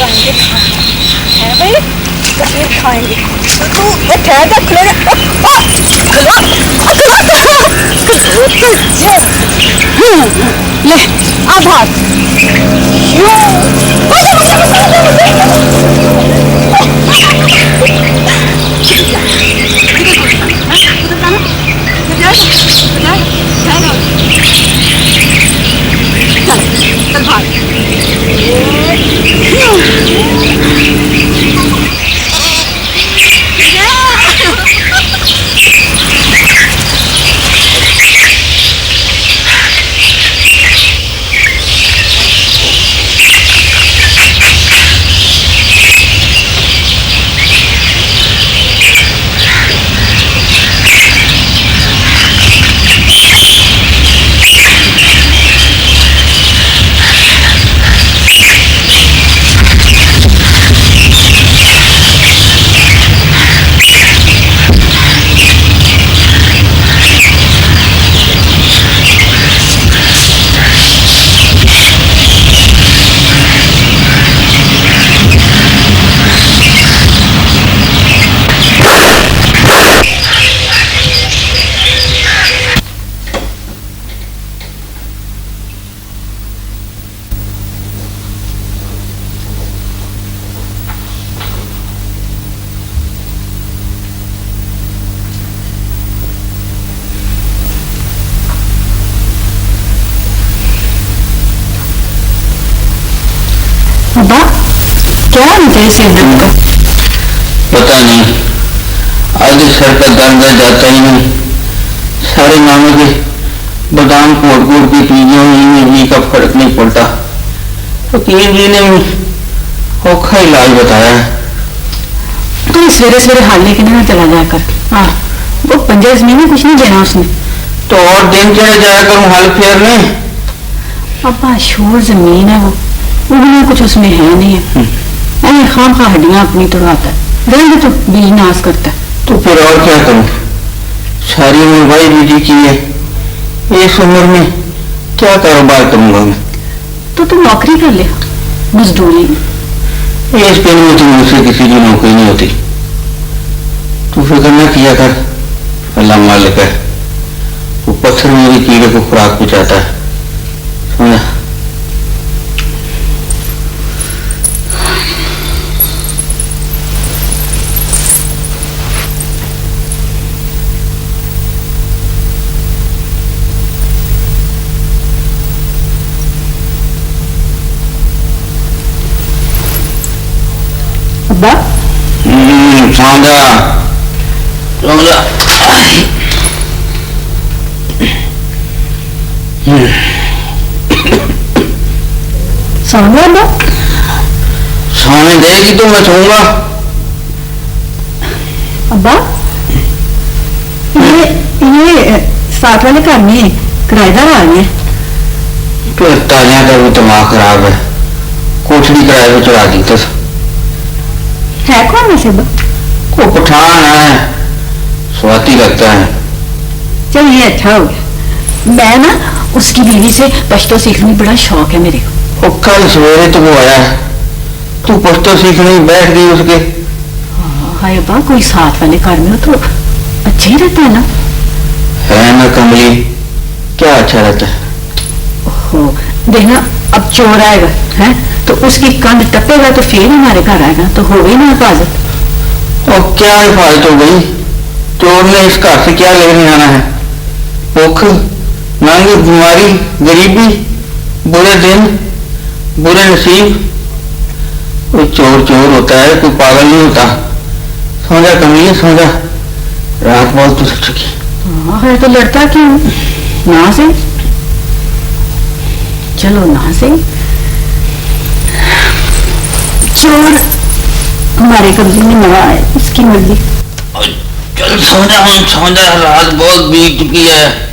खाएंगे है भाई, कश्मीर खाएंगे। तू ठहर जा, खुले ले आ भाग। चल भाग। अब्बा क्या है तेरे सिर दर्द का? पता नहीं, आगे सर का दर्द जाता ही नहीं। सारे नामों के बादाम कोट कोट की पीजिए हुई भी का फर्क नहीं पड़ता। वकील जी ने औखा इलाज बताया है। तू सवेरे सवेरे हाल लेके ना चला जाया कर। हाँ, वो पंजे जमीन में कुछ नहीं देना उसने। तो और दिन चढ़े जाया करूँ हाल फेरने। अब्बा शोर जमीन है वो भी कुछ उसमें है नहीं है। ऐसे खाम खा हड्डियां अपनी तोड़वाता है, रहने तो बीज नाश करता है। तो फिर और क्या करूं? सारी उम्र भाई बीजी की है, इस उम्र में क्या कारोबार करूंगा मैं? तो तुम नौकरी कर ले, मजदूरी। इस पेड़ में तो मुझसे किसी की नौकरी नहीं होती। तू फिक्र न किया कर, अल्लाह मालिक है, वो पत्थर में भी कीड़े को खुराक पहुंचाता है, समझा? अब्बा समझा समझा। समझा अब्बा? सोने देगी तो मैं सोऊंगा। अब्बा ये साथ वाले घर में किराएदार आ गए। तो तालियां का भी दिमाग खराब है, कोठड़ी किराए पे चढ़ा दी। तो है कौन वैसे अब्बा? वो पठान है, स्वाति लगता है। चल ये अच्छा हो गया। मैं ना उसकी बीवी से पश्तो सीखने बड़ा शौक है मेरे को। वो कल सवेरे तो वो आया, तू पश्तो सीखने बैठ गई उसके। हाय अब्बा, कोई साथ वाले घर में हो तो अच्छा ही रहता है ना। है ना कमली, क्या अच्छा रहता है? ओहो, देखना अब चोर आएगा है तो उसकी कंध टपेगा तो फिर हमारे घर आएगा, तो हो गई ना हिफाजत। और क्या हिफाजत हो गई? चोर ने इस घर से क्या लेने आना है? भूख, नंग, बीमारी, गरीबी, बुरे दिन, बुरे नसीब। कोई चोर चोर होता है, कोई पागल नहीं होता, समझा कमली, समझा? रात बहुत तो सच की। है तो लड़ता क्यों? ना से चलो, ना से चोर हमारे कब्जे में ना आए, उसकी मर्जी। चल समझा, रात बहुत बीत चुकी है।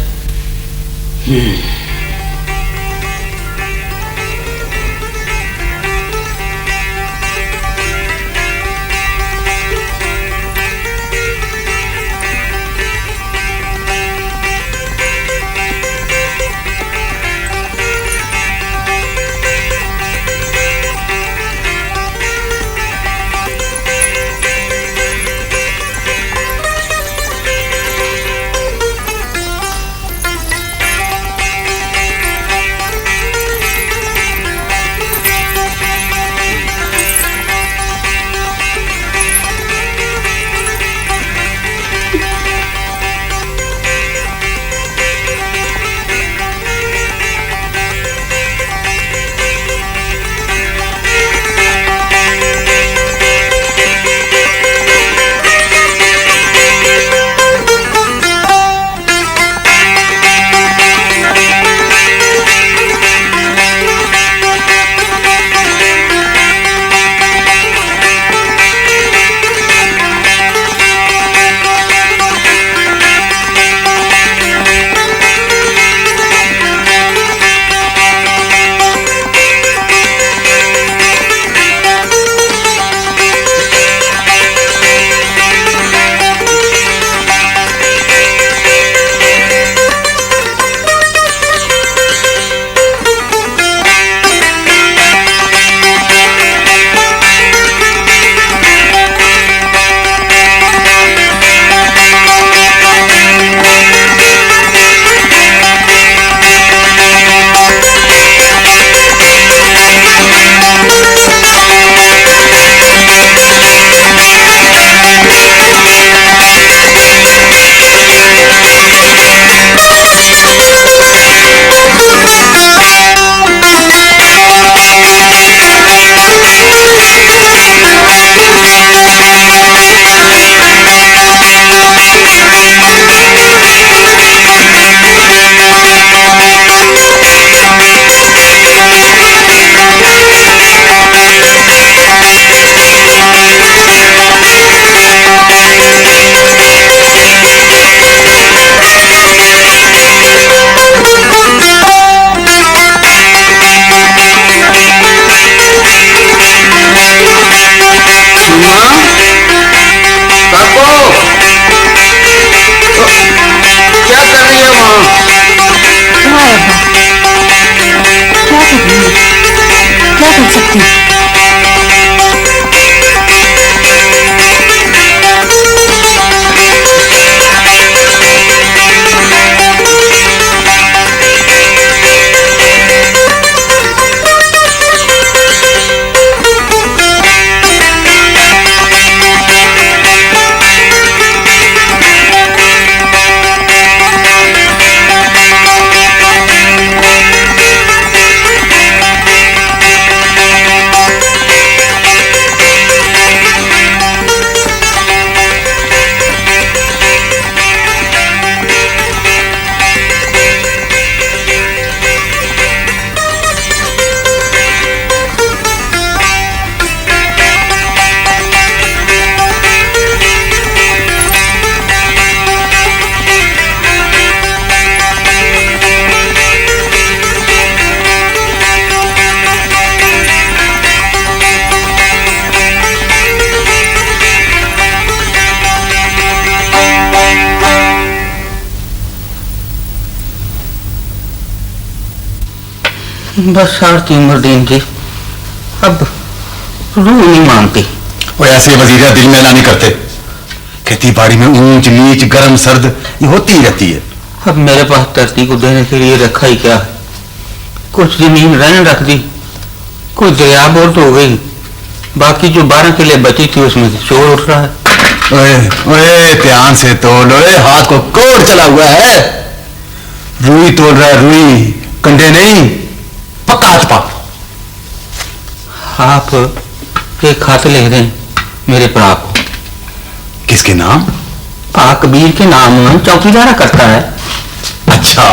बस यार तीमरदीन जी, अब रूह नहीं मानती। और ऐसे वजीरा दिल में नहीं करते। खेती बाड़ी में ऊंच नीच गर्म सर्द ये होती ही रहती है। अब मेरे पास धरती को देने के लिए रखा ही क्या है? कुछ जमीन रहने रख दी, कोई दरिया बोर तो हो गई, बाकी जो 12 किले बची थी उसमें शोर उठ रहा है। ओए ओए ध्यान से तोल, ओए हाथ को कोड़ चला हुआ है। रुई तोल रहा है, रुई, कंडे नहीं, पक्का हाथ पाप। आप एक खत लिख दें मेरे भरा को। किसके नाम? पाक कबीर के नाम चौकीदारा करता है। अच्छा,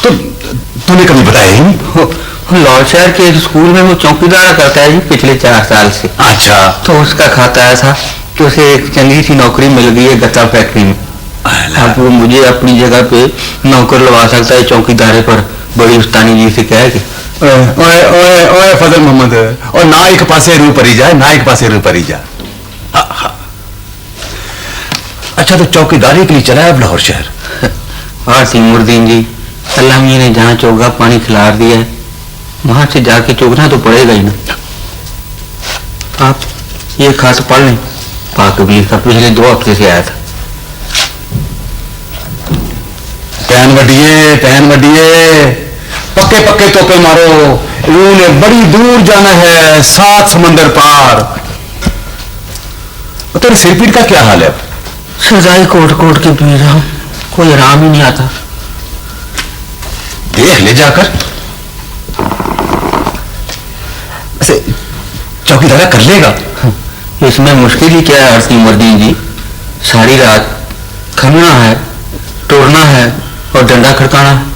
तो तूने कभी बताया ही नहीं? लाहौर शहर के एक स्कूल में वो चौकीदारा करता है जी पिछले 4 साल से। अच्छा, तो उसका खाता आया था कि उसे एक चंगी सी नौकरी मिल गई है गत्ता फैक्ट्री में। अब वो मुझे अपनी जगह पे नौकर लगा सकता है चौकीदारे पर, बड़ी उस्तानी जी से कह के। ओए ओए ओए फजल मोहम्मद, और ना एक पासे रू परी जाए, ना एक पासे रू परी जा। अच्छा, तो चौकीदारी के लिए चला है अब लाहौर शहर? और तीमरदीन जी, अल्लाह मियां ने जहाँ चोगा पानी खिलार दिया है वहां से जाके चोगना तो पड़ेगा ही ना। आप ये खत पढ़ लें, पाक कबीर का पिछले 2 हफ्ते से आया था। पहन वडिए, पक्के पक्के तोपे मारो, रू ने बड़ी दूर जाना है, 7 समंदर पार। और तेरे सिरपीट का क्या हाल है? सजाई कोट कोट के पी रहा हूं, कोई आराम ही नहीं आता। देख ले जाकर, ऐसे चौकीदारा कर लेगा। इसमें मुश्किल ही क्या है तीमरदीन जी? सारी रात खमना है, टोरना है और डंडा खड़काना है।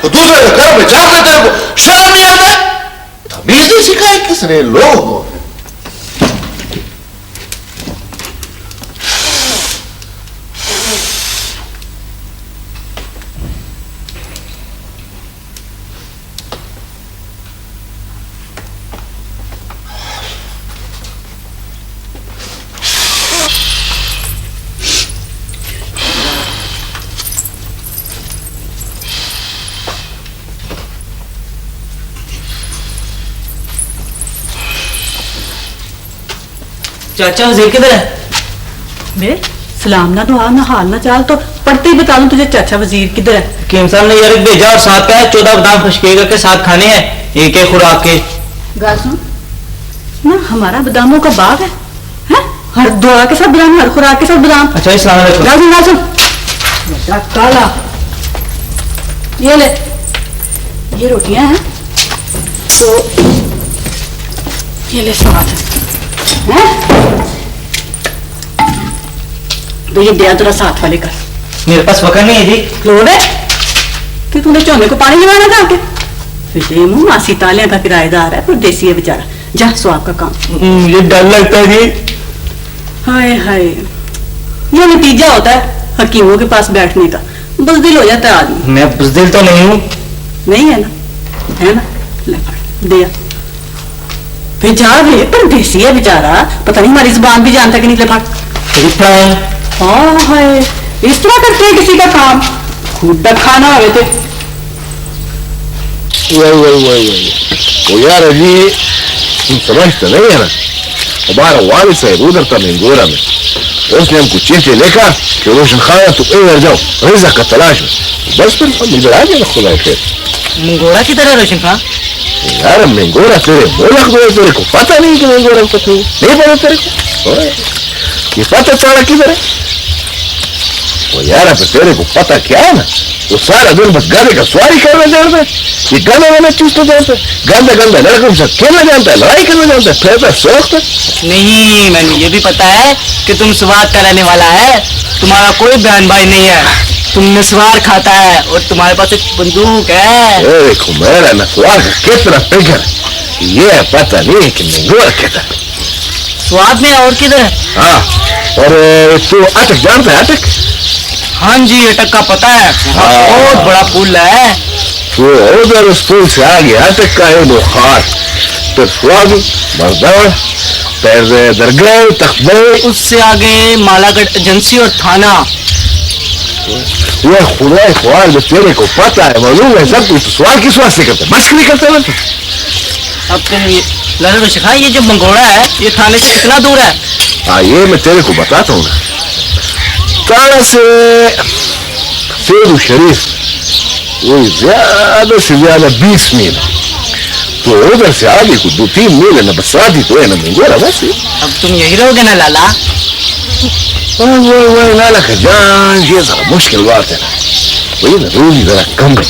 दूसरे के घर में जाकर तेरे को शर्म नहीं आता? तमीज नहीं सिखाई किसने? लोग चाचा वजीर किधर है? बे सलाम ना दुआ ना हाल ना चाल, तो पढ़ते ही बता दूं तुझे चाचा वजीर किधर है। हकीम साहब ने यार भेजा और साथ का है 14 बादाम खुशकेगा के साथ खाने हैं, एक एक खुराक के। गाल सुन ना, हमारा बादामों का बाग है, हैं? हर दुआ के साथ बादाम, हर खुराक के साथ बादाम। अच्छा इस्लाम अलैकुम। गाल सुन बेटा काला, ये ले, ये रोटियां हैं तो ये ले साथ हैं, तो ये दिया तेरा साथ वाले का। मेरे पास वक्त नहीं है जी। लोड़ है कि तूने झोने को पानी लगाना था आके? फिर मुंह मासी तालियां का किराएदार है, परदेसी है बेचारा, जा स्वाब का काम। मुझे डर लगता है जी। हाय हाय, ये नतीजा होता है हकीमों के पास बैठने का, बुज़दिल हो जाता है आदमी। मैं बुज़दिल तो नहीं हूँ, नहीं है ना, है ना, ले फड़, दिया। फिर जा भी, पर देसी है बेचारा, पता नहीं हमारी जुबान भी जानता कि नहीं। ले फड़। हाँ है, इस तरह करते हैं किसी का काम, खुद खाना हो तो। वो यार अजी तुम समझते नहीं है ना, हमारा वालिद साहब उधर था मेंगोरा में, उसने हमको चिट्ठी लिखा कि रोशन खाना तुम इधर जाओ रिज़्क़ का तलाश में। बस फिर हम इधर आ गए ना, खुदा खैर। मंगोड़ा की तरह रोशन खां? यार मेंगोरा तेरे मुल्क में, तेरे को पता नहीं कि मेंगोरा को नहीं पता तेरे को? ये पता चला किधर है? वो यार अब तेरे को पता क्या है ना, वो सारा दिन बस गाने का सवारी करना जानता है, ये गाना वाना चूसना जानता है, गंदा गंदा लड़कों के साथ खेलना जानता है, लड़ाई करना जानता है, फिर शौक है। नहीं, मैंने ये भी पता है कि तुम स्वाद का रहने वाला है, तुम्हारा कोई बहन भाई नहीं है, तुम नस्वार खाता है और तुम्हारे पास एक बंदूक है। देखो मेरा नस्वार का कितना फिगर, ये पता नहीं कि मेंगोरा किधर है। स्वाद में और किधर है? हाँ, और तू अटक जानता है? अटक? हाँ जी, अटक का पता है, बहुत बड़ा पुल है। तो उधर उस पुल से आगे अटक का है बुखार, तो स्वाद मर्दान, फिर दरगाह तख्बे, उससे आगे मालागढ़ एजेंसी और थाना। ये खुदा ख्वार जो तेरे को पता है, मालूम है सब कुछ, सवाल किस वास्ते करते हैं? मस्करी करते हैं तो। अब तुम ये लाला रोशन खां, ये जो मंगोड़ा है ये थाने से कितना दूर है? हाँ ये मैं तेरे को बताता हूँ ना, थाना से सेरू शरीफ वही ज्यादा से ज्यादा 20 मील, तो उधर से आगे को 2-3 मील है ना, बस शादी तो है ना मेंगोरा बस। अब तुम यही रहोगे ना लाला? वो लाला का जान, ये जरा मुश्किल बात है ना, वही ना रोजी जरा कम है,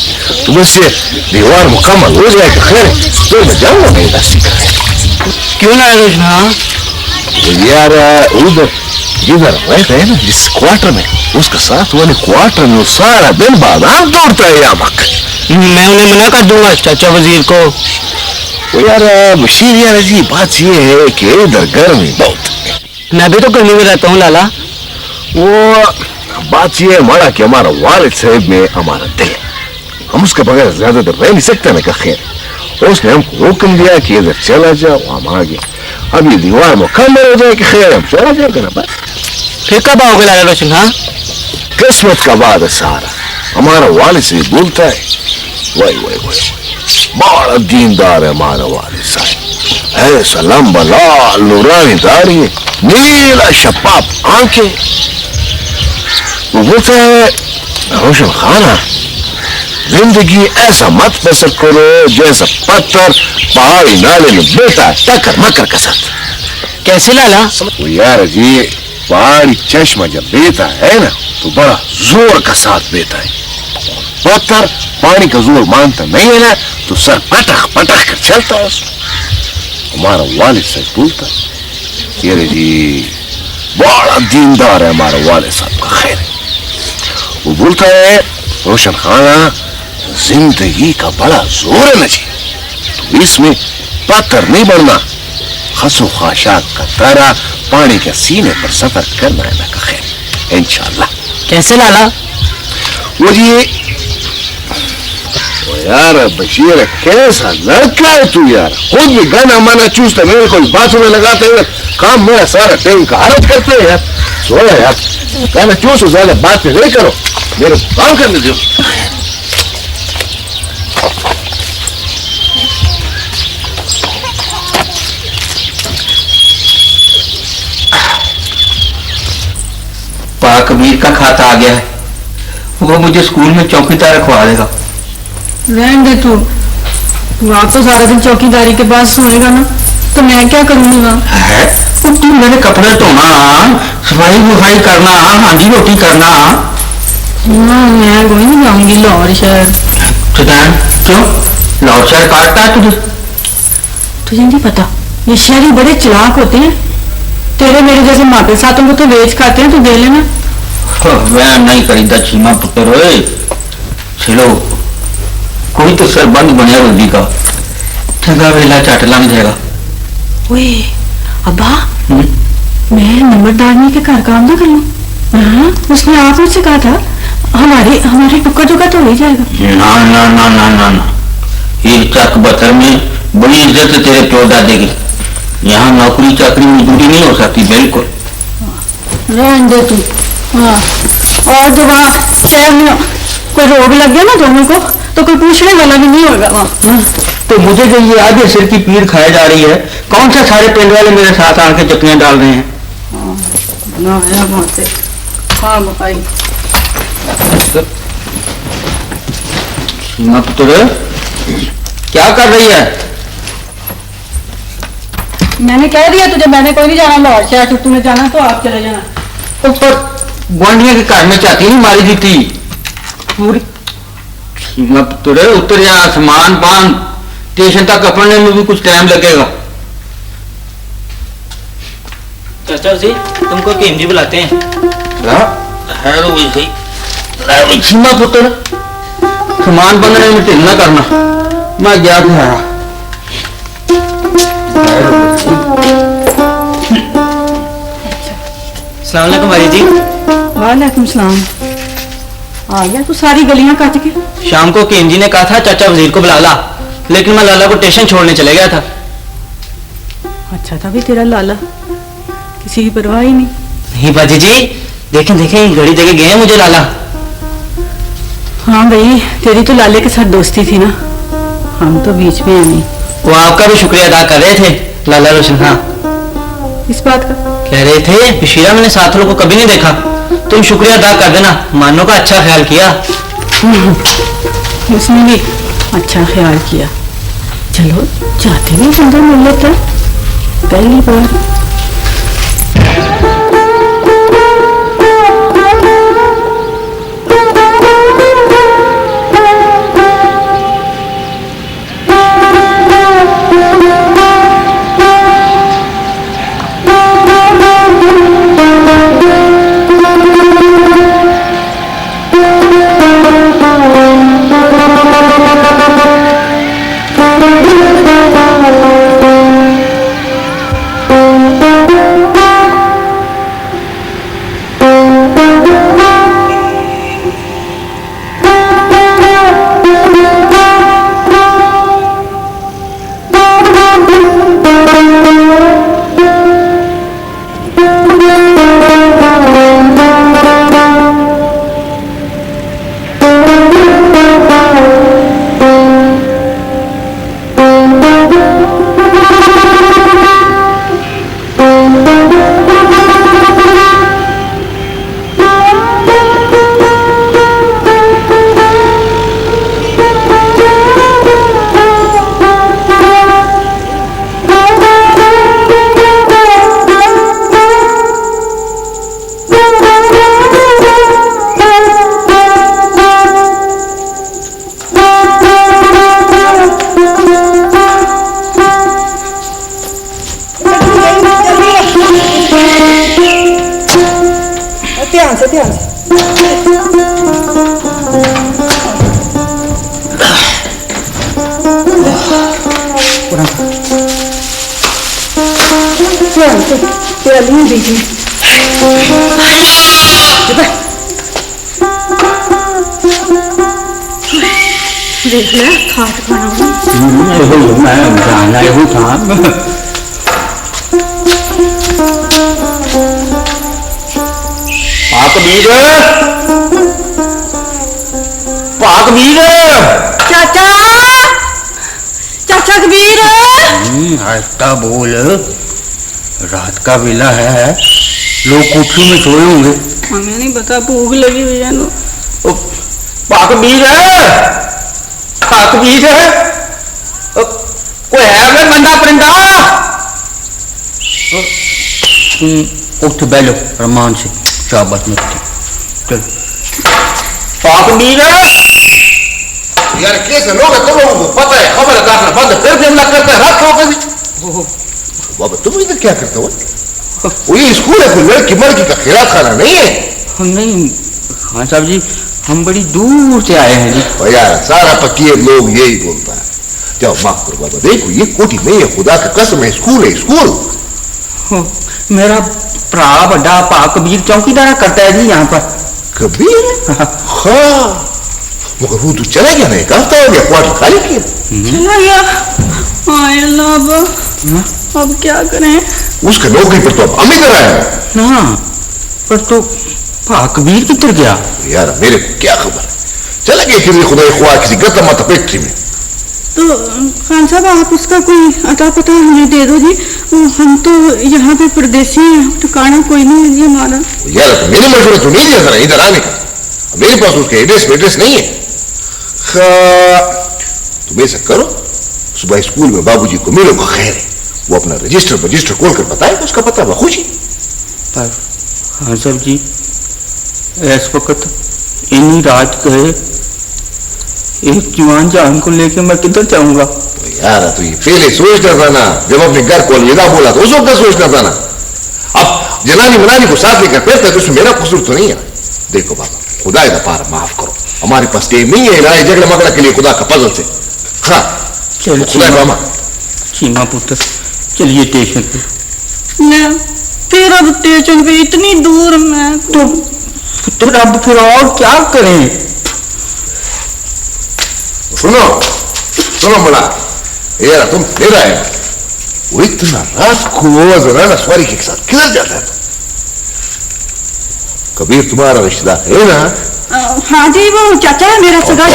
तो बस ये दीवार मुकम्मल हो जाए तो खैर, तो मैं जाऊंगा मैं इधर सीखा। क्यों लाला रोशन खां? यार उधर जिधर रहते हैं ना, जिस क्वार्टर में, उसका साथ वाले क्वार्टर में वो सारा दिन बाजार दौड़ता है यामक। मैं उन्हें मना कर दूंगा चाचा वजीर को। वो यार बशीर यार जी, बात ये है कि इधर गर्मी बहुत, मैं भी तो गर्मी में रहता हूँ लाला। वो बात ये है हमारा कि हमारा वालिद साहब में हमारा दिल है, हम उसके बगैर ज्यादा देर रह नहीं सकते ना। का खैर उसने हमको हुक्म दिया कि इधर चला जाओ, हम आ गए। अब ये दीवार मुकम्मल हो जाए कि खैर हम चला जाएगा ना बस। फिर कब आओगे लाला रोशन खां? किस्मत का बाद है सारा। हमारा वालिद से बोलता है, वही वही वही बड़ा दीनदार है हमारा वालिद साहब, ऐसा लंबा लाल नूरानी दाढ़ी, नीला शफाफ आंखें। वो बोलता है, रोशन खाना जिंदगी ऐसा मत बसर करो जैसा पत्थर पहाड़ी नाले में बेटा टक्कर मकर का साथ। कैसे लाला? वो यार जी पहाड़ी चश्मा जब बेता है ना, तो बड़ा जोर का साथ बेता है, पत्थर पानी का जोर मानता नहीं है ना, तो सर पटक पटक कर चलता है उसमें। हमारा वालिद साहब बोलता है, ये जी बड़ा दीनदार है हमारा वालिद साहब का खैर है। वो बोलता है, रोशन खाना जिंदगी का बड़ा जोर है ना जी, तो इसमें पत्थर नहीं बढ़ना, खसो खाशाक का तारा पानी के सीने पर सफर करना है ना का खैर इंशाल्लाह। कैसे लाला? वो जी वो यार बशीर कैसा लड़का है तू यार, खुद भी गाना माना चूसता, मेरे को बातों में लगाते हुए काम मेरा सारा टाइम का हरत करते हैं यार। सोया यार गाना चूसो, ज्यादा बात नहीं करो, मेरे को काम करने दो। कबीर का खाता आ गया है, वो मुझे स्कूल में चौकीदार रखवा देगा। रहने दे तू आप तो सारा दिन चौकीदारी के पास सोएगा ना, तो मैं क्या करूंगी वहाँ? है तो तू मेरे कपड़े धोना, सफाई वफाई करना, हांडी रोटी करना। मैं कोई नहीं जाऊंगी लाहौर शहर। क्यों लाहौर शहर काटता है तुझे नहीं पता, ये शहरी बड़े चालाक होते हैं, तेरे मेरे जैसे मापे सातों को तो बेच खाते हैं, तो दे लेना। मैं नहीं करीदा चीमा पुत्र रोए, चलो कोई तो सरबंद बनया रोजी का, चंगा वेला चट लग जाएगा। ओए अब्बा, मैं नंबरदारनी के घर काम ना कर लूं? हाँ, उसने आप मुझसे कहा था हमारी हमारी टुक्का टुक्का तो हो ही जाएगा। ना ना ना ना ना ना, ये चक बतर में बड़ी इज्जत है तेरे प्यो दादे की। यहाँ नौकरी चाकरी मजदूरी नहीं हो सकती बिल्कुल। रहने दे तू। हाँ, और जब वहाँ शहर में कोई रोग लग गया ना दोनों को तो कोई पूछने वाला भी नहीं होगा वहाँ। तो मुझे जो ये आज सिर की पीड़ खाई जा रही है, कौन सा सारे पिंड वाले मेरे साथ आके चटनियां डाल रहे हैं? हाँ भाई सीमा पुत्र क्या कर रही है? मैंने कह दिया तुझे, मैंने कोई नहीं जाना लाहौर शहर, छुट्टू में जाना तो आप चले जाना। ऊपर गुआंढिया के घर में चाहती नहीं मारी दी थी पूरी। सीमा पुत्र उतर जा, सामान बांध, स्टेशन तक अपने में भी कुछ टाइम लगेगा। चाचा जी तुमको केम जी बुलाते हैं। है तो वैसे ही। सीमा पुत्र सामान बंधने में ढिल न करना, मैं गया था। अस्सलाम वालेकुम भाई जी। वालेकुम सलाम। आ गया तू सारी गलियां काट के। शाम को केम जी ने कहा था चाचा वजीर को बुला ला, लेकिन मैं लाला को स्टेशन छोड़ने चले गया था। अच्छा था भी तेरा लाला, किसी की परवाह ही नहीं। नहीं बाजी जी, देखें देखें घड़ी देके गए हैं मुझे लाला। हाँ भाई, तेरी तो लाले के साथ दोस्ती थी ना, हम तो बीच में नहीं। वो आपका भी शुक्रिया अदा कर रहे थे लाला रोशन। हाँ इस बात का कह रहे थे पिशीरा मैंने साथियों को कभी नहीं देखा, तुम शुक्रिया अदा कर देना, मानो का अच्छा ख्याल किया। उसने भी अच्छा ख्याल किया। चलो जाते भी सुंदर मिल लेते हैं पहली बार। देख ले खाट खाना मैं जाना हूँ था। पाकबीर पाकबीर चाचा, चाचा कबीर। आहिस्ता बोल, रात का वेला है, लोग कोठरी में सोए होंगे। हमें नहीं पता, भूख लगी हुई है। पाकबीर पाकबीर कोई है मैं बंदा परिंदा? उठ बैलो रमान से, शाबाश मत चल। पाकबीर यार कैसे लोग हैं तुम लोगों को पता है, खबर है दाखिल बंद फिर भी हमला करते हैं रात को कभी। बाबा तुम इधर क्या करते हो? वो ये स्कूल है, कोई लड़की मड़की का खेला खाना नहीं है। नहीं खान साहब जी, हम बड़ी दूर से आए हैं जी। और यार सारा फकीर लोग यही बोलता है। जाओ माफ करो बाबा, देखो ये कोठी नहीं है, खुदा का कसम है, स्कूल है स्कूल। मेरा भरा बड़ा पाकबीर चौकीदार करता है जी यहाँ पर। कबीर हाँ, मगर वो तू चला गया नहीं, हफ्ता हो गया, क्वार्टर खाली किया। चला गया। हाय अल्लाह, अब क्या करें? उसका नौकरी पर तो अब हम ही कराया। ना पर तो कबीर किधर गया? यार मेरे को क्या खबर है, चला गया किसी खुदा ख्वाह किसी गत्ता माता फैक्ट्री में। तो खान साहब आप उसका कोई अता पता हमें दे दो जी, हम तो यहाँ पे परदेसी हैं, ठिकाना कोई नहीं है जी हमारा। यार तो मेरी मशवरा तो नहीं दिया था इधर आने का, मेरे पास उसका एड्रेस नहीं है। तुम ऐसा करो, सुबह स्कूल में बाबूजी को मिलो, खैर है, वो अपना रजिस्टर खोल कर बताएगा उसका पता बखुशी। हाँ सर जी, इस वक्त इन्हीं रात गए एक जवान जान को लेके मैं किधर जाऊंगा? यार तो ये पहले सोचना था ना, जब अपने घर को अलविदा बोला तो उस वक्त सोचना था ना। अब जनानी मनानी को साथ लेकर फिरता है तो उसमें मेरा कसूर तो नहीं है। देखो बाबा, खुदा का पार माफ करो, हमारे पास टाइम नहीं है लड़ाई झगड़ा मगड़ा के लिए खुदा का पजल से। हाँ चल मामा चीमा पुत्र, चलिए स्टेशन पे। मैं फिर अब स्टेशन पे इतनी दूर मैं तो पुत्र अब फिर और क्या करें? सुनो बड़ा यार, तुम फिर आए, वो इतना रात को जरा सवारी के साथ किधर जाता है? कबीर तुम्हारा रिश्तेदार है ना? हाँ जी, वो चाचा है मेरा सगा।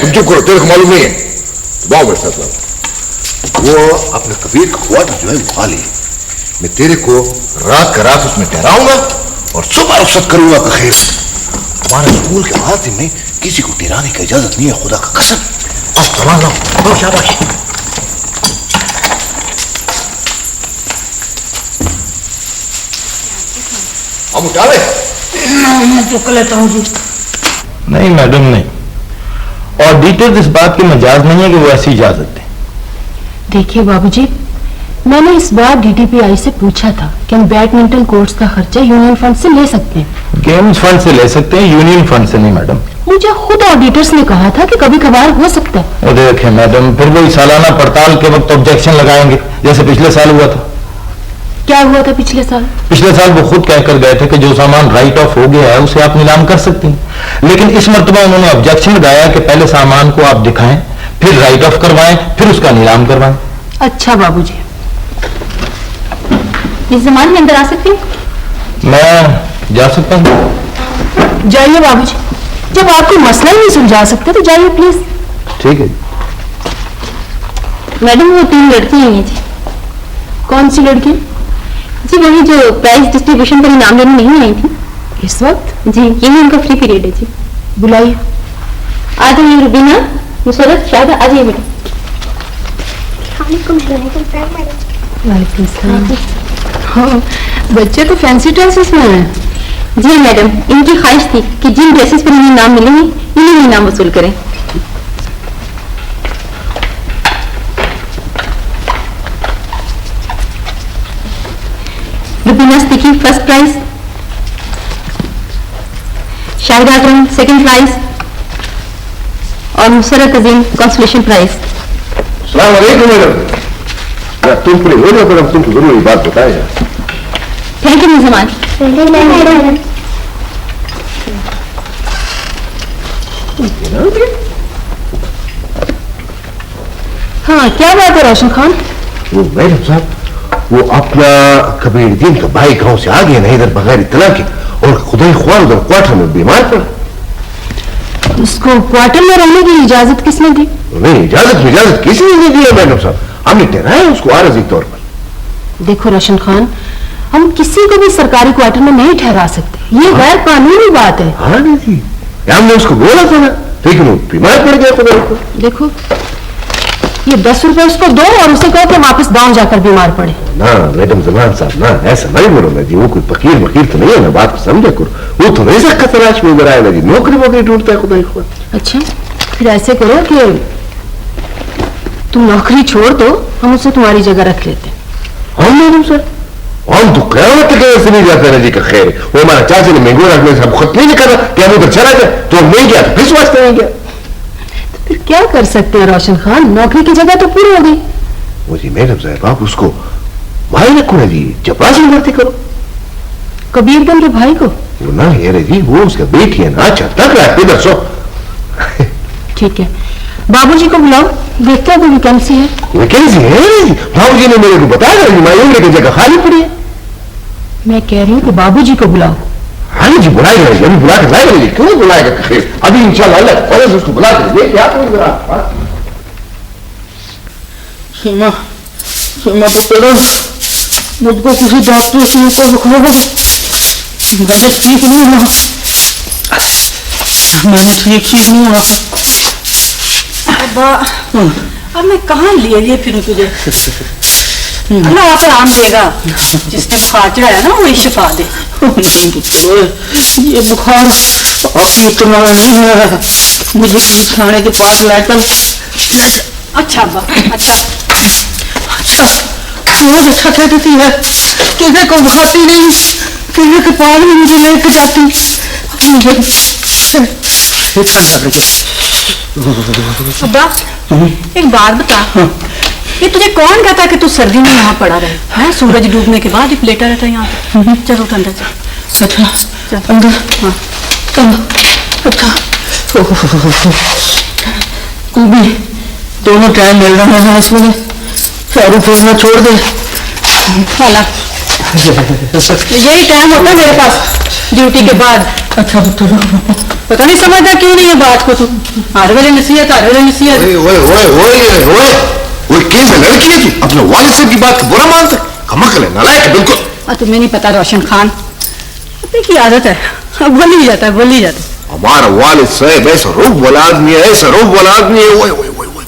तुम चुप करो, तेरे को मालूम नहीं है। बाओ मेरे साथ, वो अपने कबीर का क्वार्टर जो है वो खाली है। मैं तेरे को रात का रात उसमें ठहराऊंगा और सुबह रुखसत करूंगा। खैर हमारे स्कूल के हाथ में किसी को ठहराने की इजाजत नहीं है, खुदा का कसम। अब कमाल लो, शाबाश। हम उठा ले, मैं चुक लेता हूँ जी। नहीं मैडम नहीं, और डिटेल्स इस बात की मजाज नहीं है कि वो ऐसी इजाजत है। देखिए बाबूजी, मैंने इस बार डीटीपीआई से पूछा था कि हम बैडमिंटन कोर्ट्स का खर्चा यूनियन फंड से ले सकते हैं। गेम्स फंड से ले सकते हैं, यूनियन फंड से नहीं मैडम। मुझे खुद ऑडिटर्स ने कहा था कि कभी कभार हो सकता है। वो देखें मैडम, फिर वही सालाना पड़ताल के वक्त ऑब्जेक्शन लगाएंगे, जैसे पिछले साल हुआ था। क्या हुआ था पिछले साल? पिछले साल वो खुद कहकर गए थे कि जो सामान राइट ऑफ हो गया है उसे आप नीलाम कर सकती हैं, लेकिन इस मरतबा उन्होंने ऑब्जेक्शन लगाया कि पहले सामान को आप दिखाएं, फिर राइट ऑफ करवाएं, फिर उसका नीलाम करवाएं। अच्छा बाबूजी, इस जमाने में अंदर आ सकती हूँ? मैं जा सकता हूँ? जाइए बाबूजी, जब आपको मसला ही नहीं सुलझा सकते तो जाइए प्लीज। ठीक है। मैडम वो 3 लड़कियां हैं जी। कौन सी लड़की? जी वही जो प्राइज डिस्ट्रीब्यूशन पर इनाम लेने नहीं आई थी इस वक्त। जी यही उनका फ्री पीरियड है जी। बुलाइए। आ जाइए रुबीना, मुसरत, शायद आ जाइए बेटा। वालेकुम सलाम। हाँ, बच्चे तो फैंसी ड्रेसेस में हैं। जी मैडम, इनकी ख्वाहिश थी कि जिन ड्रेसेस पर इन्हें इनाम मिलेंगे इन्हीं इनाम वसूल करें। रुबीना सिद्दीकी फर्स्ट प्राइज, शाहिदा अकरम सेकंड प्राइज और मुसरत अजीम कंसोलेशन प्राइज। अस्सलाम वालेकुम मैडम। तुम पूरे हो जाओ, तुमको जरूर ये बात बताया। Thank you Muzman. हाँ क्या बात है रोशन खान? वो मैडम साहब, वो अपना कबीर दीन का भाई गांव से आ गया ना इधर बगैर इत्तला के, और खुदा ख्वाह उधर क्वार्टर में बीमार पड़ा। उसको क्वार्टर में रहने की इजाजत किसने दी? नहीं, इजाजत किसी ने नहीं दी है मैडम साहब, हमने ठहराया उसको आरजी तौर पर। देखो रोशन खान, हम किसी को भी सरकारी क्वार्टर में नहीं ठहरा सकते, ये गैर कानूनी बात है। हाँ नहीं जी, हमने उसको बोला था ना, लेकिन वो बीमार पड़ गया खुदा को। देखो ये 10 रुपए उसको दो और उसे कहो कि वापस गांव जाकर बीमार पड़े। ना मैडम जमान साहब ना, ऐसा नहीं बोलो ना जी, वो कोई फकीर मकीर तो नहीं है ना, बात को समझा करो। वो तो नहीं सकता तलाश में उधर आया ना जी, नौकरी ढूंढता है खुदा ख्वाह। अच्छा फिर ऐसे करो कि तुम नौकरी छोड़ दो, हम उसे तुम्हारी जगह रख लेते हैं। हाँ मैडम सर, हम तो क़यामत तक ऐसे नहीं जाते ना जी का खैर। वो हमारा चाचा ने महंगो रखने से खत नहीं निकाला कि हम उधर चला जाए, तो हम नहीं गया तो फिर वास्ते नहीं गया। फिर क्या कर सकते हैं रोशन खान, नौकरी की जगह तो पूरी हो गई। वो जी मैडम साहब, आप उसको मायने रखो ना जी, चपरासी भर्ती करो। कबीर बन के भाई को? वो ना हेरे जी, वो उसका बेटी है ना, चलता क्या है, इधर सो। ठीक है, बाबूजी को बुलाओ, देखते हैं कोई वैकेंसी है। वैकेंसी है? बाबूजी ने मेरे को बताया मायूंगे की जगह खाली पड़ी है। मैं कह रही हूँ कि बाबूजी को बुलाओ। हाँ जी, बुलाएगा, अभी बुला कर लाएगा जी, क्यों बुलाएगा? अभी इंशाल्लाह पहले उसको बुला कर क्या सीमा, सीमा पुत्र, मुझको किसी डॉक्टर से को दिखाओ, वैसे ठीक नहीं हुआ, मैंने ठीक नहीं हुआ। अब्बा, अब मैं कहाँ लिए फिरूं तुझे? अल्लाह आप आराम देगा, जिसने बुखार चढ़ाया ना वही शिफा दे। नहीं पुत्र, ये बुखार अभी इतना नहीं है, मुझे किसी खाने के पास लाकर। अच्छा अब्बा, अच्छा रोज अच्छा कहती है, किसी को खाती नहीं, किसी के पास में मुझे लेके जाती। अब्बा, एक बात बता, ये तुझे कौन कहता कि तू सर्दी में यहाँ पड़ा रहे? हैं, सूरज डूबने के बाद ही लेटा रहता है यहाँ पे। चलो तो अंदर चल। अच्छा, चल अंदर। हाँ, अच्छा, तू भी दोनों टाइम मिल रहा है इसमें, चारों फोड़ना छोड़ दे। खाला, यही टाइम होता है मेरे पास ड्यूटी के बाद। अच्छा पुत्र, पता नहीं समझता क्यों नहीं है बात को तू। हर वेले नसीहत, हर वेले नसीहत। वो कैसे लड़की है तू? अपने वालिद साहब की बात को बुरा मानता है? कमकल है, नालायक है बिल्कुल। तुम्हें नहीं पता रोशन खान, अपने की आदत है, बोल ही जाता है, बोल ही जाता है। हमारा वालिद साहब ऐसा रूप वाला आदमी है, ऐसा रूप वाला आदमी है। ओए ओए ओए ओए,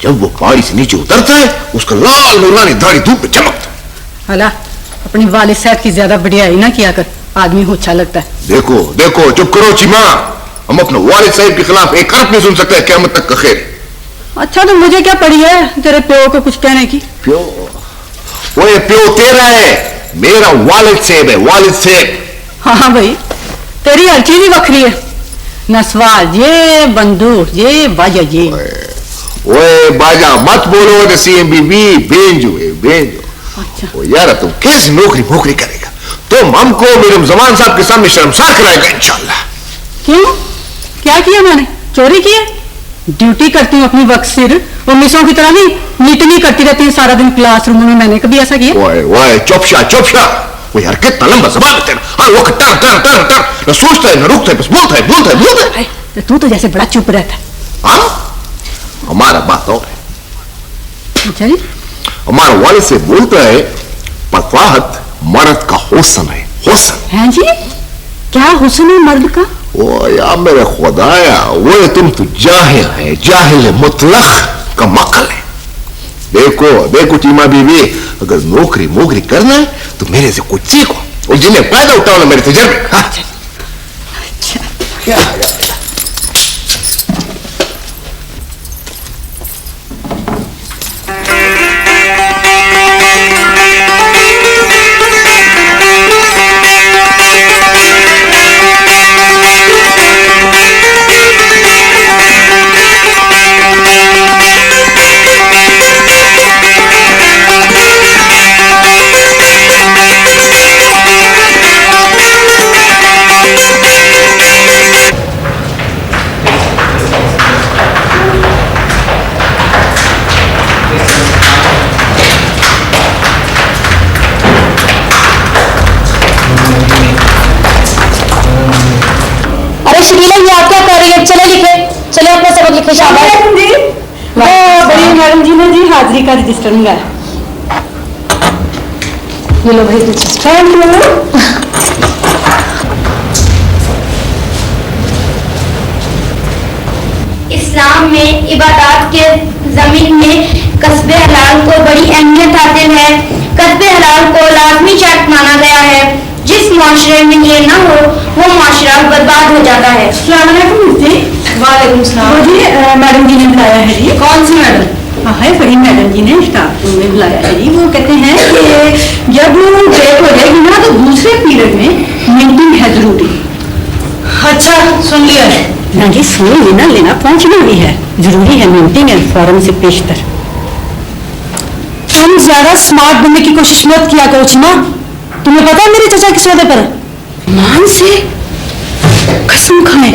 जब वो पहाड़ी से नीचे उतरता है, उसका लाल नूरानी दाढ़ी धूप में चमकता है। अला, अपनी वालिद साहब की ज्यादा बढ़ियाई ना किया कर, आदमी को अच्छा लगता है। देखो देखो, चुप करो चीमा, हम अपने वालिद साहब के खिलाफ एक हरफ नहीं सुन सकते, क़यामत तक का खैर। अच्छा तो मुझे क्या पड़ी है तेरे प्यो को कुछ कहने की? प्यो? वो ये प्यो तेरा है, मेरा वालिद साहब है, वालिद साहब। हाँ भाई, तेरी हर चीज ही वक्री है, नसवार ये, बंदूक ये, बाजा ये। ओए बाजा मत बोलो, नसीम बीबी, बेंजो है बेंजो। अच्छा, ओ यार, तुम कैसी नौकरी करेगा? तुम हमको मीरम जमान साहब के सामने शर्मसार कराएगा इंशाल्लाह। क्यों? क्या किया मैंने? चोरी की है? ड्यूटी करती हूँ अपनी वक्त सिर, और मिसों की तरह नहीं मीटिंग करती रहती है सारा दिन क्लासरूम में। मैंने कभी ऐसा किया? ओए ओए, चुपशा। वो यार कितना लंबा जबान है तेरा, हर वक्त टर टर टर टर, न सोचता है न रुकता है, बस बोलता है। तो तू तो जैसे बड़ा चुप रहता है। हाँ, हमारा बात और है। अच्छा जी, हमारा वालिद से बोलता है, फतवाहत मर्द का हुस्न है, हुस्न हैं जी? क्या हुस्न है मर्द का? ओ यार मेरे खुदाया, वो तुम तो जाहिल है, जाहिल मुतलक का मकल है। देखो देखो चीमा बीवी, अगर नौकरी करना है तो मेरे से कुछ सीखो, और जिन्हें फायदा उठाओ मेरे तजर्बे। हाँ? क्या शकीला, ये आप क्या कर रही है? चले लिखे, चले अपना सबक लिखे। शाबाश। बड़ी मैडम जी ने जी हाजिरी का रजिस्टर मंगाया। ये लो भाई रजिस्टर। इस्लाम में इबादत के ज़मीन में कस्बे हलाल को बड़ी अहमियत हासिल है। कस्बे हलाल को लाजमी शर्त माना गया है। जिस माशरे में ये न हो वो माशरा बर्बाद हो जाता है। वालेकुम सलाम जी, मैडम जी ने बुलाया है जी। कौन सी मैडम? हाँ है, बड़ी मैडम जी ने स्टाफ रूम में बुलाया है जी। वो कहते हैं कि जब ब्रेक हो जाएगी ना तो दूसरे पीरियड में मीटिंग है जरूरी। अच्छा, सुन लिया है ना जी, सुन लेना पहुंचना भी है, जरूरी है मीटिंग है फौरन से पेशतर। तुम ज्यादा स्मार्ट बनने की कोशिश मत किया करो चीमा, तुम्हें पता है मेरे चाचा किस वादे पर है? मान से कसम खाए।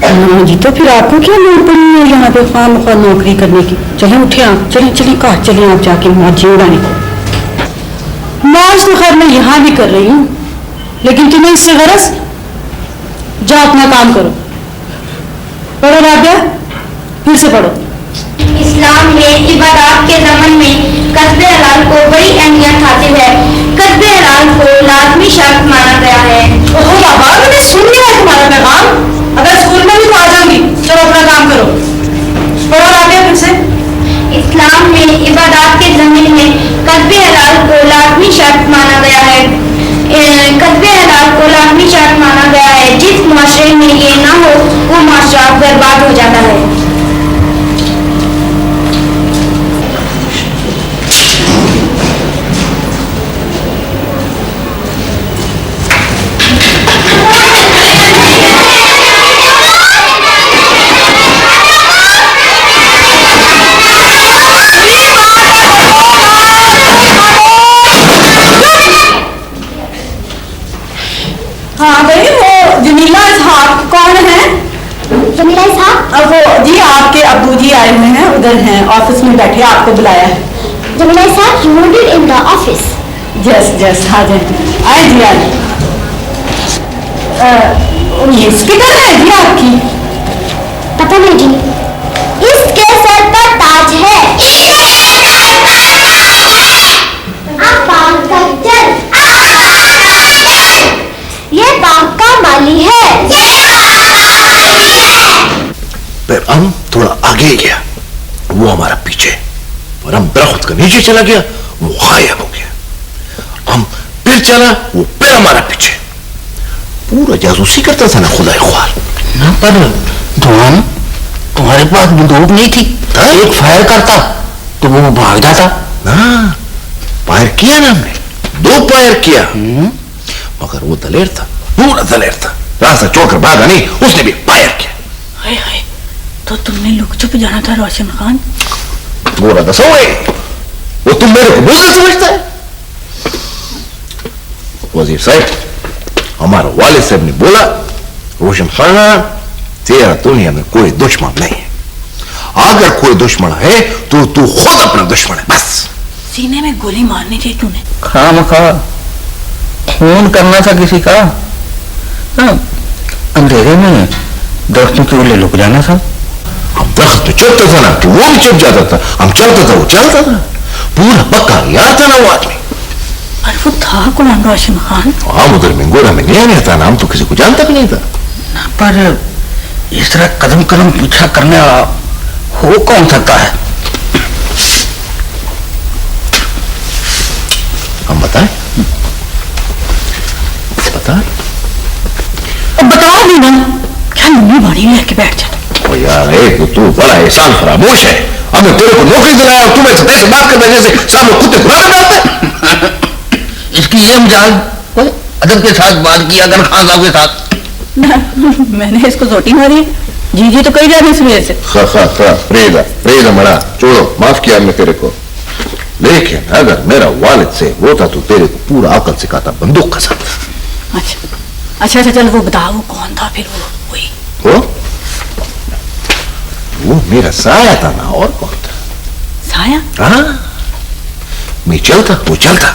हाँ जी, तो फिर आपको क्या लोड़ पड़ी है यहाँ पे खामखा नौकरी करने की? चले उठे आप, चलिए चलिए कहा चलिए आप जाके मौज उड़ाने को। मौज तो खैर मैं यहाँ भी कर रही हूँ, लेकिन तुम्हें इससे गरज, जाओ अपना काम करो। पढ़ो राबिया, फिर से पढ़ो। इस्लाम में इबादत के ज़मन में कस्बे हलाल को बड़ी अहमियत हासिल है। कस्बे हलाल को लाजमी शर्त माना गया है। ओहो बाबा, मैंने सुन लिया है तुम्हारा पैगाम। अगर स्कूल में भी तो आ जाऊंगी। चलो अपना काम करो। पढ़ो राबिया फिर से। इस्लाम में इबादत के ज़मन में कस्बे हलाल को लाजमी शर्त माना गया है। कस्बे हलाल को लाजमी शर्त माना गया है। जिस मुआशरे में ये ना हो वो मुआशरा बर्बाद हो जाता है। हाँ भाई, वो जमीला इसहाक कौन है? जमीला इसहाक? अब वो जी आपके अब्बू जी आए हुए हैं, उधर हैं ऑफिस में बैठे, आपको बुलाया है। जमीला इसहाक, you wanted in the office. जस जस हाँ जी, आए जी आए। ये स्पीकर है जी आपकी? पता नहीं जी, इसके सर पर ताज है। ये बैंक का माली है। फिर हम थोड़ा आगे गया, वो हमारा पीछे, और हम दरख्त के नीचे चला गया, वो गायब हो गया। हम फिर चला, वो फिर हमारा पीछे। पूरा जासूसी करता था ना खुदा ख्वार। ना पर धुआन, तुम्हारे पास बंदूक नहीं थी? एक फायर करता तो वो भाग जाता ना। फायर किया ना हमने, 2 फायर किया, मगर वो दलेर था, पूरा दलेर था, रास्ता छोड़कर भागा नहीं, उसने भी फायर किया। हाय हाय, तो तुमने लुक छुप जाना था रोशन खान। बोला था सोए, वो तुम मेरे को बुज़दिल समझता है? वजीर साहब, हमारा वालिद साहब ने बोला, रोशन खान तेरा दुनिया में कोई दुश्मन नहीं है। अगर कोई दुश्मन है तो तू खुद अपना दुश्मन है, बस। सीने में गोली मारनी थी तूने। खामखा खून करना था किसी का? हाँ, अंधेरे में दरख्तों के उल्ले लुक जाना था। हम दरख्त पे चुपता था ना तो वो भी चुप जाता था, हम चलता था वो चलता था, पूरा पक्का याद था ना वो आदमी। और वो था कौन रोशन खान? हम उधर में गोरा में गया नहीं था ना, हम तो किसी को जानता भी नहीं था। पर इस तरह कदम कदम पीछा करने वाला हो कौन सकता है? हम बताएं? बता। बताओ भी ना, क्या मुन्नी बड़ी लेके बैठ जाता। ओ यार, एक तू बड़ा एहसान फरामोश है। हमें तेरे को नौकरी दिलाया और तुम्हें ऐसे बात करने जैसे सामने कुत्ते खुराना डालते। इसकी ये मजाक अदब के साथ बात किया अगर खान साहब के साथ। मैंने इसको सोटी मारी, जी जी तो कही जा रही सुबह से। रेजा मरा, छोड़ो, माफ किया मैं तेरे को। लेकिन अगर मेरा वालिद से होता तो तेरे को पूरा अकल सिखाता, बंदूक का साथ। अच्छा अच्छा, चल वो बताओ, वो कौन था फिर? वो वही वो मेरा साया था ना, और कौन था? साया? हाँ, मैं चलता वो चलता,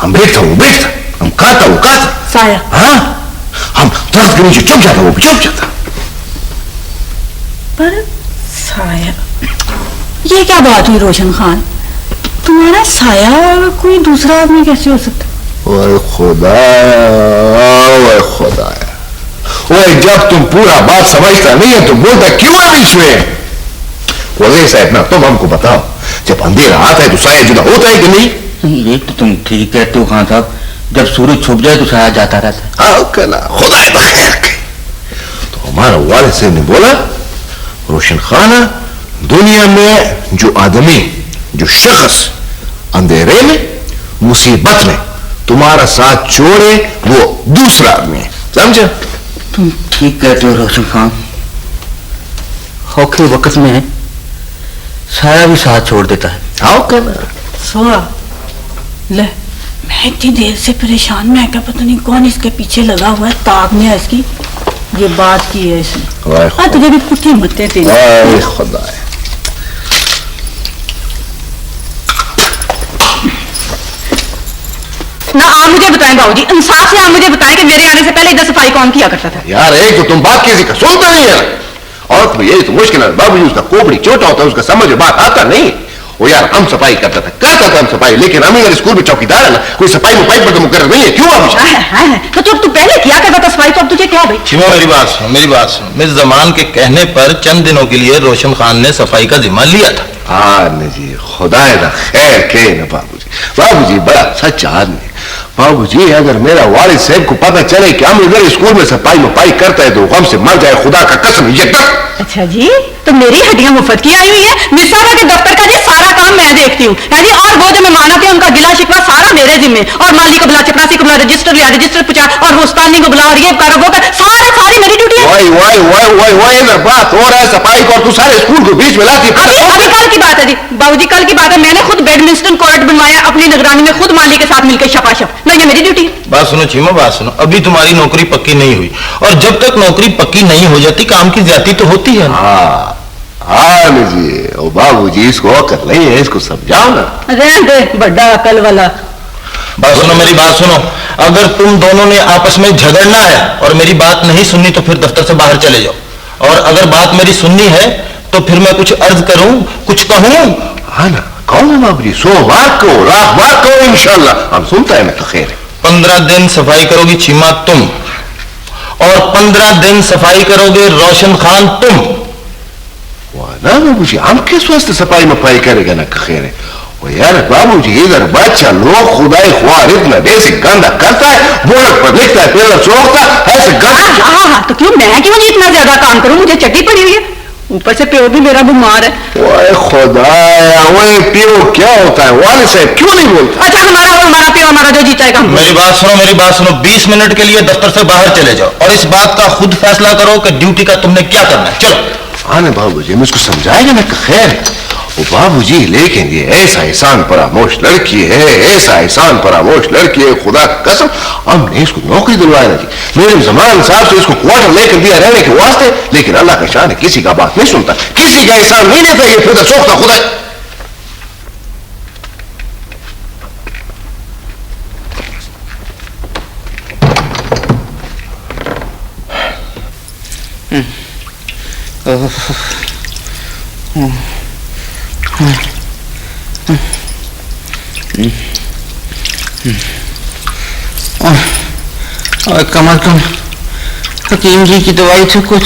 हम बैठता वो बैठता, हम खाता वो खाता। साया? हाँ, हम दर्द के नीचे चुप जाता वो भी चुप जाता। पर साया, ये क्या बात हुई रोशन खान? तुम्हारा साया कोई दूसरा आदमी कैसे हो सकता? ओए खुदा, ओए खुदा, ओए जब तुम पूरा बात समझता नहीं है तो बोलता क्यों है बीच में? वज़ीर साहब ना, तुम हमको बताओ, जब अंधेरा आता है तो साया जुदा होता है कि नहीं? ये तो तुम ठीक कहते हो खान साहब, जब सूरज छुप जाए तो साया जाता रहता है। हाँ कला, खुदा बखैर के। तो हमारा वालिद साहब ने बोला, रोशन खाना, दुनिया में जो आदमी, जो शख्स अंधेरे में, मुसीबत में तुम्हारा साथ छोड़े, वो दूसरा आदमी है, समझे? तुम ठीक कहते हो रोशन खान, औखे वक्त में साया भी साथ छोड़ देता है। आओ कला। सोआ ले, मैं इतनी देर से परेशान, मैं क्या पता नहीं कौन इसके पीछे लगा हुआ है, ताक में है इसकी, ये बात की है इसने। हाँ तुझे भी कुछ हिम्मतें तेरी। खुदा है। ना आप मुझे बताएं बाबूजी, इंसाफ से आप मुझे बताएं कि मेरे आने से पहले इधर सफाई कौन किया करता था? यार एक तो तुम बात किसी का सुनता नहीं है, और तो यही तो मुश्किल है, बाबूजी उसका कोबड़ी छोटा होता है, उसका समझ में बात आता नहीं। वो यार हम सफाई करता था हम सफाई, लेकिन हम अगर स्कूल में चौकीदार है ना, कोई सफाई में पाइप पर तो मुकर्रर नहीं है, क्यों आप? तो तू पहले किया करता था सफाई, तो अब तुझे क्या भाई? छिमा मेरी बात सुनो। मिस जमान के कहने पर चंद दिनों के लिए रोशन खान ने सफाई का जिम्मा लिया था। हाँ जी, खुदा खैर के ना बाबूजी बड़ा सच्चा आदमी। बाबूजी अगर मेरा वालिद साहब को पता चले कि हम इधर स्कूल में सफाई मपाई करता है तो गम से मर जाए, खुदा का कसम ये तक। अच्छा जी, तो मेरी हड्डियां मुफ्त की आई हुई है। मिस साहबा के दफ्तर का जी सारा काम मैं देखती हूँ जी, और वो जो मेहमान आते हैं उनका गिला शिकवा सारा मेरे जिम्मे, और माली को बुला, चपरासी को बुला, रजिस्टर लिया, रजिस्टर पूछा, और वो उस्तानी को बुला, और ये कर वो कर, सारी मेरी ड्यूटी है। वाई इधर बात हो रहा है सफाई को, और तू सारे स्कूल को बीच में लाती है। अभी कल की बात है जी बाबूजी, कल की बात है, मैंने खुद बैडमिंटन कोर्ट बनवाया अपनी निगरानी में, खुद माली के साथ मिलकर शपाशप। नहीं, ये मेरी ड्यूटी है। बात सुनो चीमा, बात सुनो, अभी तुम्हारी नौकरी पक्की नहीं हुई, और जब तक नौकरी पक्की नहीं हो जाती काम की ज्यादती तो होती है। हाँ जी, ओ बाबूजी इसको अकल नहीं है, इसको समझाओ ना। रहने दे बड़ा अकल वाला। बात सुनो, मेरी बात सुनो, अगर तुम दोनों ने आपस में झगड़ना है और मेरी बात नहीं सुननी तो फिर दफ्तर से बाहर चले जाओ, और अगर बात मेरी सुननी है तो फिर मैं कुछ अर्ज करूं, कुछ कहूं। हाँ ना, कौन है बाबूजी? सो बात कहो, रात बात कहो, इंशाल्लाह हम सुनता है ना तो खैर है। 15 दिन सफाई करोगी चीमा तुम, और 15 दिन सफाई करोगे रोशन खान तुम। ना बाबूजी हम किस वास्ते सफाई मफाई करेगा ना खैर है। वो यार बाबूजी इधर बच्चा लोग खुदाई ख्वार इतना देसी गंदा करता है, बोर्ड पर लिखता है, पेपर चौकता है, ऐसे गंदा। हाँ, तो क्यों मैं क्यों नहीं इतना ज्यादा काम करूं, मुझे चट्टी पड़ी हुई है, ऊपर से प्यो भी मेरा बीमार है। ओए खुदाया, ओए प्यो क्या होता है? वाले साहब क्यों नहीं बोलता? अच्छा हमारा प्यो हमारा जो जीता है। मेरी बात सुनो, 20 मिनट के लिए दफ्तर से बाहर चले जाओ, और इस बात का खुद फैसला करो कि ड्यूटी का तुमने क्या करना है। चलो। आने बाबूजी हम इसको समझाएंगे ना खैर है। वो बाबूजी लेकिन ये ऐसा एहसान परामोश लड़की है, ऐसा एहसान परामोश लड़की है, खुदा कसम हमने इसको नौकरी दिलवाया ना जी। मेरे जमान साहब से इसको क्वार्टर लेकर दिया रहने के वास्ते, लेकिन अल्लाह का शान है किसी का बात नहीं सुनता, किसी का एहसान नहीं लेता, ये फिर सोचता खुदा। और कम से कम हकीम जी की दवाई से कुछ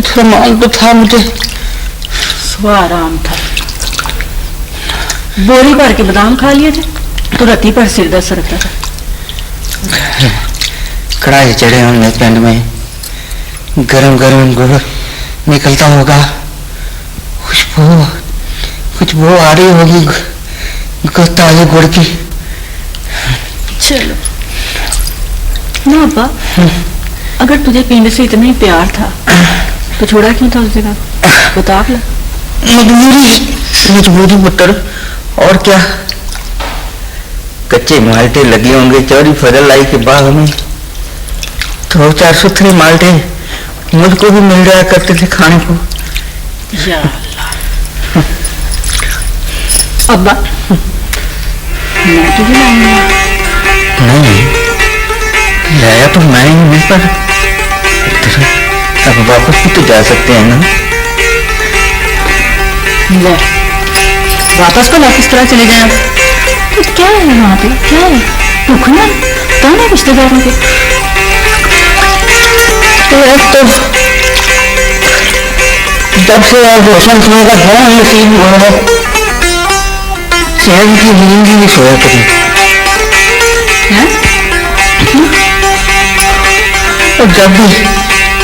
सामान तो था मुझे। सुबह आराम था, बोरी भर के बादाम खा लिए थे तो राती पर सिर दर्द सरकता था। कढ़ाई चढ़े होंगे पेंट में, गरम गरम गुड़ निकलता होगा, खुशबू आ रही होगी ताजे गुड़ की। चलो ना अब्बा, अगर तुझे पिंड से इतना ही प्यार था तो छोड़ा क्यों था उस जगह? बता ला। मजबूरी पुत्र, और क्या। कच्चे माल्टे लगे होंगे चौरी फजल लाई के बाग में, 2-4 सुथरे माल्टे मुझको भी मिल जाया करते थे खाने को। या अल्लाह। अब्बा मैं तुझे लाऊंगा। नहीं लाया तो मैं ही हूं, पर अब वापस भी तो जा सकते हैं ना। ले वापस को वापस तरह चले जाए। तो क्या है वहाँ पे, क्या है? भूख ना कौन है रिश्तेदारों के? तो एक तो जब से रोशन खान का बड़ा नसीब हुआ है, चैन की नींद ही नहीं सोया कभी। और जब भी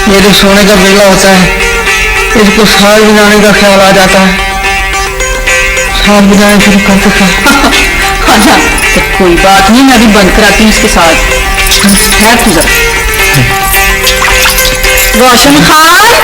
मेरे सोने का वेला होता है, इसको साल बिनाने का ख्याल आ जाता है, साल बिनाने शुरू कर देता है। अच्छा तो कोई बात नहीं, मैं अभी बंद कराती हूँ इसके साथ। है तुझा रोशन खान।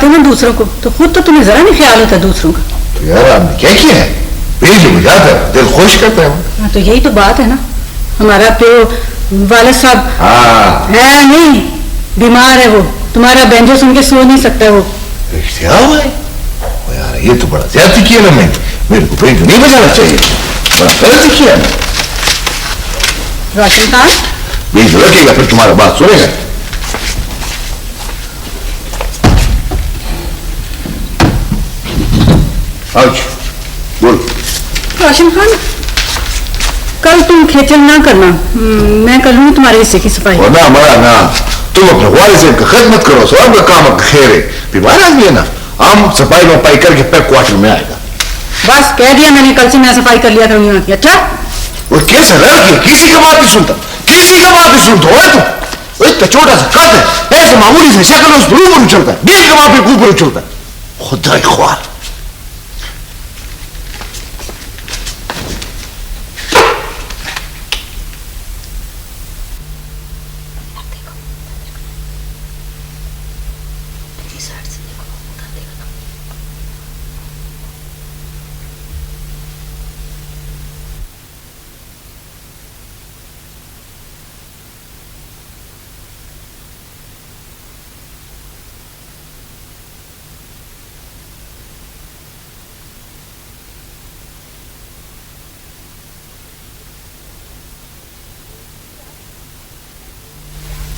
हो ना दूसरों को, तो खुद तो तुम्हें जरा नहीं ख्याल होता दूसरों का। तो यार आपने क्या किया है? पेट बुझाता है, दिल खुश करता है। हाँ, तो यही तो बात है ना, हमारा तो वालिद साहब हाँ है नहीं, बीमार है वो, तुम्हारा बैंजो सुन के सो नहीं सकता वो। यार ये तो बड़ा ज्यादा किया ना, मैं मेरे को बैंजो नहीं बजाना चाहिए, बड़ा गलत किया ना। रोशन खान बैंजो रखेगा फिर तुम्हारा बात सुनेगा। बोल। रोशन खान, कल तुम खेचल ना करना, मैं कर लूंगी तुम्हारे हिस्से की सफाई। और ना मरा ना, तुम अपने वालिद का खिदमत करो, सब का काम खैर है। बीमार आदमी है ना, हम सफाई वफाई करके फिर क्वार्टर में आएगा। बस कह दिया मैंने, कल से मैं सफाई कर लिया करूंगी वहां की। अच्छा, और कैसे रह गया, किसी का बात नहीं सुनता, किसी का बात नहीं सुनता हो तू। इतना छोटा सा कद है, ऐसे मामूली से शक्ल उस ऊपर उछलता है, बीच का वहां पे ऊपर उछलता है। खुदा ख्वार।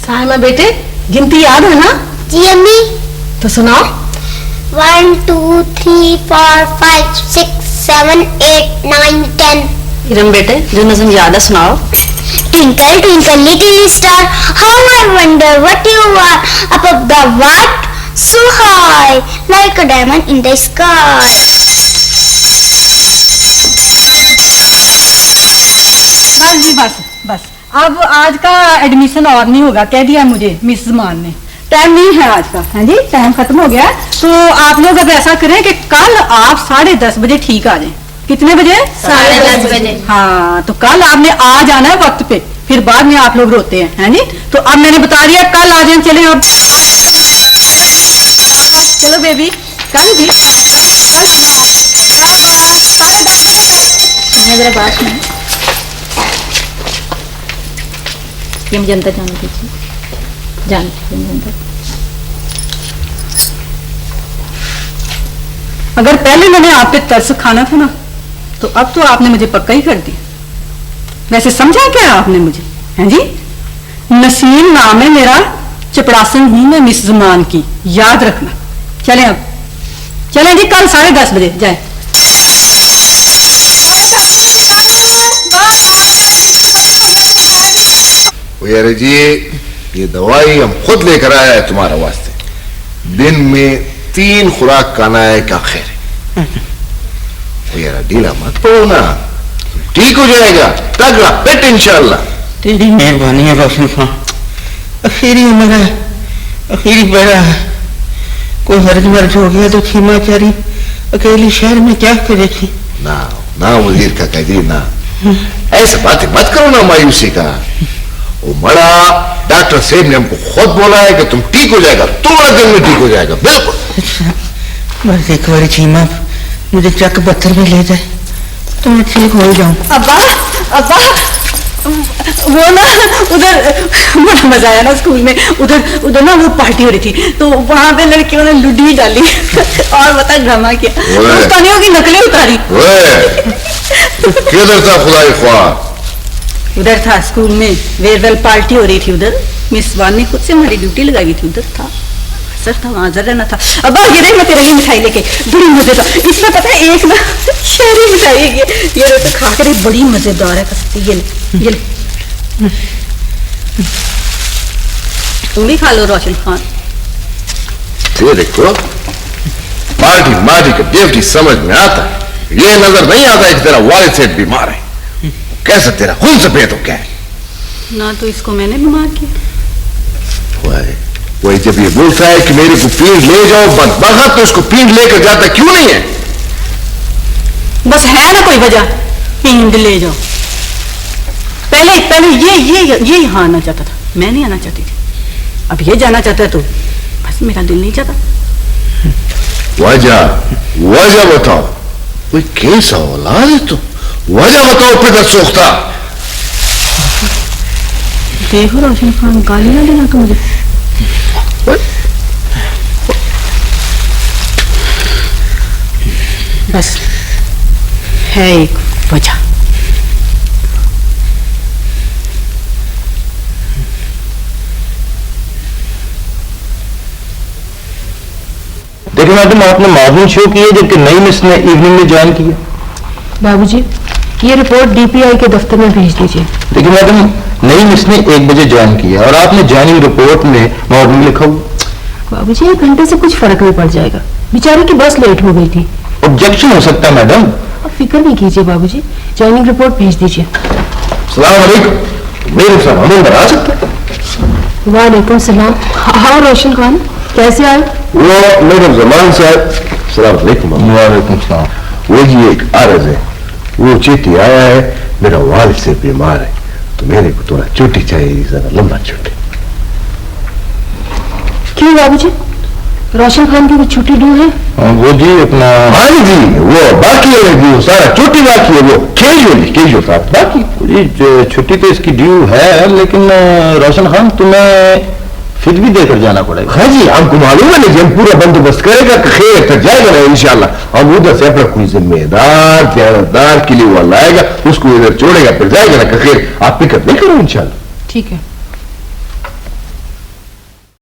साहिमा बेटे, गिनती याद है ना? जी अम्मी। तो सुनाओ। 1 2 3 4 5 6 7 8 9 10। इरम बेटे, जो नज़म याद है सुनाओ। Twinkle twinkle little star, how I wonder what you are, above the what, so high, like a diamond in the sky. बस जी बस बस, अब आज का एडमिशन और नहीं होगा, कह दिया मुझे मिस मान ने। टाइम नहीं है आज का, हाँ जी, टाइम खत्म हो गया। तो आप लोग अब ऐसा करें कि कल आप 10:30 बजे ठीक आ जाएं। कितने बजे? 10:30 बजे। हाँ, तो कल आपने आ जाना है वक्त पे, फिर बाद में आप लोग रोते हैं, है नी? तो अब मैंने बता दिया, कल आ जाए। चले अब चलो बेबी, कल भी मेरा बात नहीं, ये मुझे अंदर जाने दीजिए, जाने दीजिए अंदर। अगर पहले मैंने आप पे तरस खाना था ना, तो अब तो आपने मुझे पक्का ही कर दिया। वैसे समझा क्या आपने मुझे, हैं जी? नसीम नाम है मेरा, चपड़ासन हूं मैं मिस जमान की, याद रखना। चलें अब, चलें जी, कल 10:30 बजे जाए। यार जी, ये दवाई हम खुद लेकर आया है तुम्हारा वास्ते। दिन में 3 खुराक खाना है, क्या खैर है। यार ढीला मत पड़ो ना, ठीक हो जाएगा, तगड़ा पेट इंशाल्लाह। तेरी मेहरबानी है रोशन खां, आखिरी उम्र है, आखिरी बेड़ा है। कोई हर्ज मर्ज हो गया तो खीमाचारी अकेली शहर में क्या करेगी। ना ना वजीर का कह दी ना, ऐसे बातें मत करो ना मायूसी का। वो बड़ा डॉक्टर साहब ने हमको खुद बोला है कि तुम ठीक हो जाएगा, थोड़ा दिन में ठीक हो जाएगा, बिल्कुल। अच्छा, बस एक बार छीमा मुझे चक पत्थर में ले जाए तो मैं ठीक हो जाऊं। अब्बा अब्बा, वो ना उधर बड़ा मजा आया ना स्कूल में, उधर ना वो पार्टी हो रही थी, तो वहां पे लड़कियों ने लुड्डी डाली और बता ड्रामा किया, उस्तानियों की नकलें उतारी। किधर था खुदाई ख्वाह? उधर था स्कूल में, वेयरवेल पार्टी हो रही थी उधर। मिस वान ने खुद से हमारी ड्यूटी लगाई हुई थी, उधर था सर, था वहां जरा ना था। अब ये देख, मैं तेरे लिए मिठाई लेके, बड़ी मजेदार। इसमें पता है एक ना शहरी मिठाई है, ये तो खाकर बड़ी मजेदार है कसती। ये ले तुम भी खा लो रोशन खान। ये देखो, पार्टी मार्टी का ड्यूटी समझ में आता है, ये नजर नहीं आता कि तेरा वालिद सेठ बीमार है। कैसे तेरा खून सफेद हो गया है? ना तो इसको मैंने बीमार किया। वही जब ये बोलता है कि मेरे को पीठ ले जाओ बदबख्त, तो उसको पीठ लेकर जाता क्यों नहीं है? बस है ना कोई वजह, पीठ ले जाओ। पहले ये यहाँ आना चाहता था, मैं नहीं आना चाहती थी। अब ये जाना चाहता है तो बस मेरा दिल नहीं चाहता। वजह बताओ, कोई कैसा औलाद है तुम? वजह बताओ फिर सोखता। देखो रोशन खान, गाली ना देना तुम मुझे। बस है एक वजह। देखिए मैडम, आपने मॉर्निंग शो किया जबकि नई मिस ने इवनिंग में ज्वाइन किया। बाबूजी, ये रिपोर्ट डीपीआई के दफ्तर में भेज दीजिए। देखिए मैडम, नई मिस ने 1 बजे ज्वाइन किया और आपने ज्वाइनिंग रिपोर्ट में मॉर्निंग लिखा हुआ। बाबूजी, 1 घंटे से कुछ फर्क नहीं पड़ जाएगा, बेचारे की बस लेट हो गई थी। ऑब्जेक्शन हो सकता है मैडम। अब फिक्र नहीं कीजिए बाबूजी, ज्वाइनिंग रिपोर्ट भेज दीजिए। सलाम अलैकुम, मेरे साथ हम अंदर आ सकते? वालेकुम सलाम। हाँ रोशन खान, कैसे आए? वो मैडम जमान साहब, सलाम अलैकुम। वालेकुम सलाम। वो जी एक अर्ज है, वो चेती आया है, मेरा वालिद से बीमार है, तो मेरे को थोड़ा छुट्टी चाहिए, जरा लंबा छुट्टी। क्यों बाबूजी, रोशन खान की कुछ छुट्टी ड्यू है? वो जी अपना हाँ जी, वो बाकी है जी, वो सारा छुट्टी बाकी है, वो कैजुअल साहब बाकी। जी छुट्टी तो इसकी ड्यू है, लेकिन रोशन खान तुम्हें फिर भी देकर जाना पड़ेगा। हाँ जी, हमको मालूम है, लेकिन पूरा बंदोबस्त करेगा कि खैर तक जाएगा ना इंशाल्लाह। हम उधर से अपना कोई जिम्मेदार ध्यानदार के लिए वो लाएगा, उसको इधर छोड़ेगा, फिर जाएगा ना कि खैर आप पिकअप नहीं करो इंशाल्लाह। ठीक है।